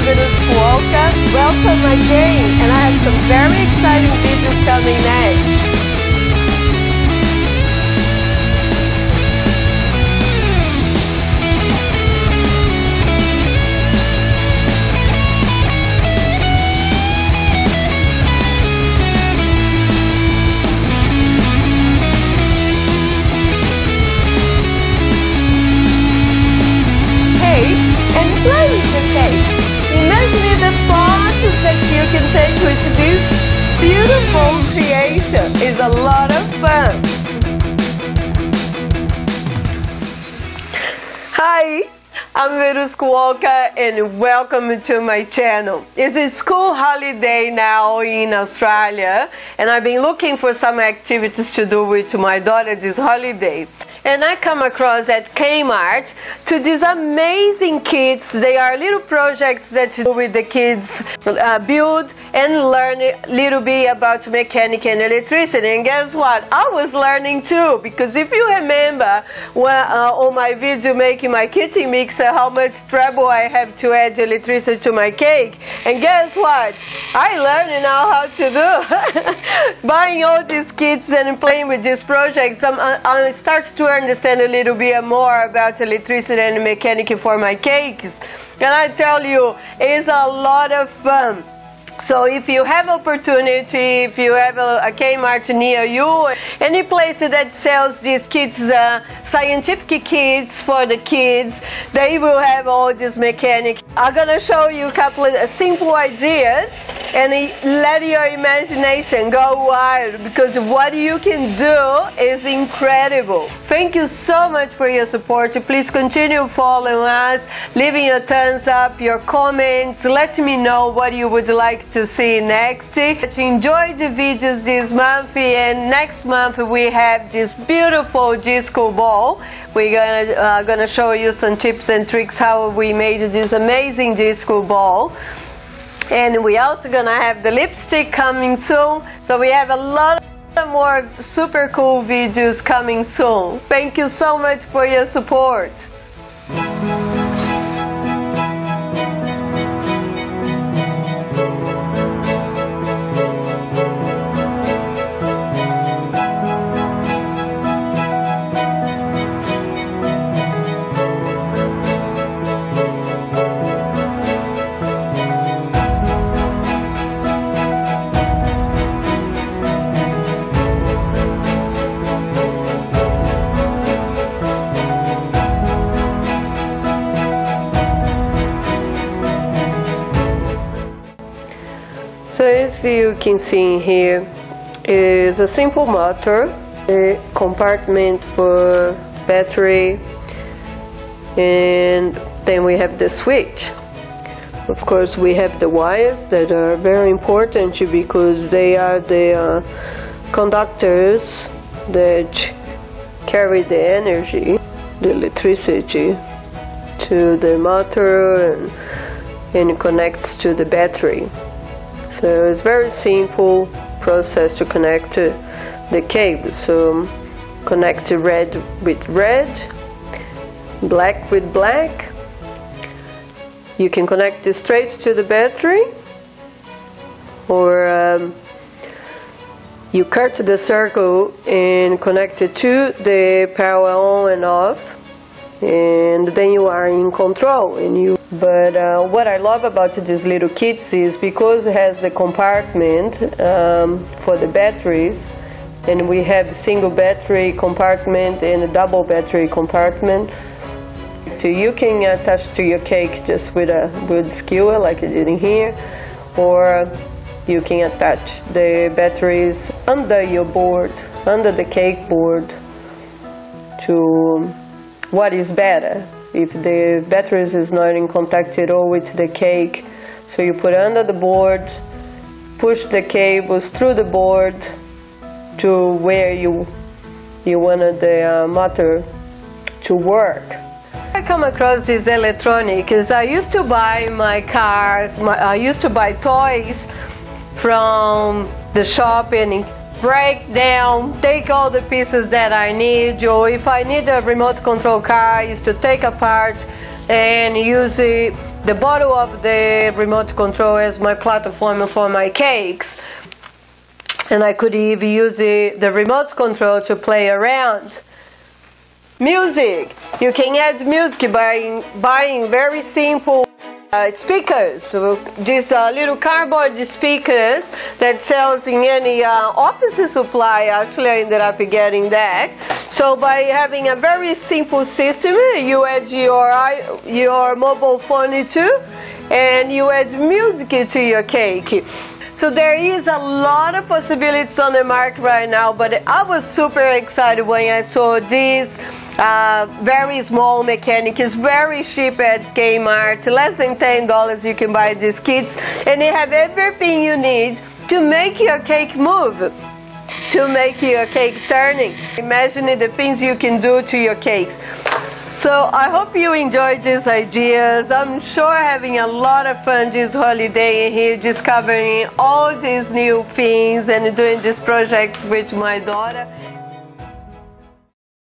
Verusca. Welcome again, and I have some very exciting videos coming next. And play with the cake. Imagine the photos that you can take with this beautiful creation. It's a lot of fun. Hi, I'm Verusca and welcome to my channel. It's a school holiday now in Australia, and I've been looking for some activities to do with my daughter this holiday. And I come across at Kmart to these amazing kits. They are little projects that you do with the kids, build and learn a little bit about mechanic and electricity. And guess what? I was learning too, because if you remember on my video making my kitchen mixer, how much trouble I have to add electricity to my cake. And guess what? I learned now how to do. Buying all these kits and playing with these projects, I start to understand a little bit more about electricity and mechanics for my cakes, and I tell you, it's a lot of fun. So if you have opportunity, if you have a Kmart near you, any place that sells these kits, scientific kits for the kids, they will have all this mechanic. I'm gonna show you a couple of simple ideas and let your imagination go wild, because what you can do is incredible. Thank you so much for your support. Please continue following us, leaving your thumbs up, your comments, let me know what you would like to see next. Enjoy the videos this month, and next month we have this beautiful disco ball. We're gonna show you some tips and tricks how we made this amazing disco ball. And we're also gonna have the lipstick coming soon. So we have a lot more super cool videos coming soon. Thank you so much for your support. So as you can see here is a simple motor, a compartment for battery, and then we have the switch. Of course we have the wires that are very important because they are the conductors that carry the energy, the electricity, to the motor and connects to the battery. So it's very simple process to connect the cable. So connect red with red, black with black. You can connect it straight to the battery, or you cut the circle and connect it to the power on and off, and then you are in control. But what I love about these little kits is because it has the compartment for the batteries, and we have single battery compartment and a double battery compartment. So you can attach to your cake just with a good skewer like I did in here, or you can attach the batteries under your board, under the cake board, to what is better. If the batteries is not in contact at all with the cake, so you put under the board, push the cables through the board to where you wanted the motor to work. I come across this electronic because I used to buy my cars, I used to buy toys from the shop and break down, take all the pieces that I need, or if I need a remote control car, I used to take apart and use it the bottom of the remote control as my platform for my cakes. And I could even use the remote control to play around. Music. You can add music by buying very simple speakers. So these little cardboard speakers that sells in any office supply. Actually, I ended up getting that. So by having a very simple system, you add your mobile phone too, and you add music to your cake. So there is a lot of possibilities on the market right now, but I was super excited when I saw this very small mechanic. It's very cheap at Kmart, less than $10 you can buy these kits, and they have everything you need to make your cake move, to make your cake turning. Imagine the things you can do to your cakes. So I hope you enjoyed these ideas. I'm sure having a lot of fun this holiday here, discovering all these new things and doing these projects with my daughter.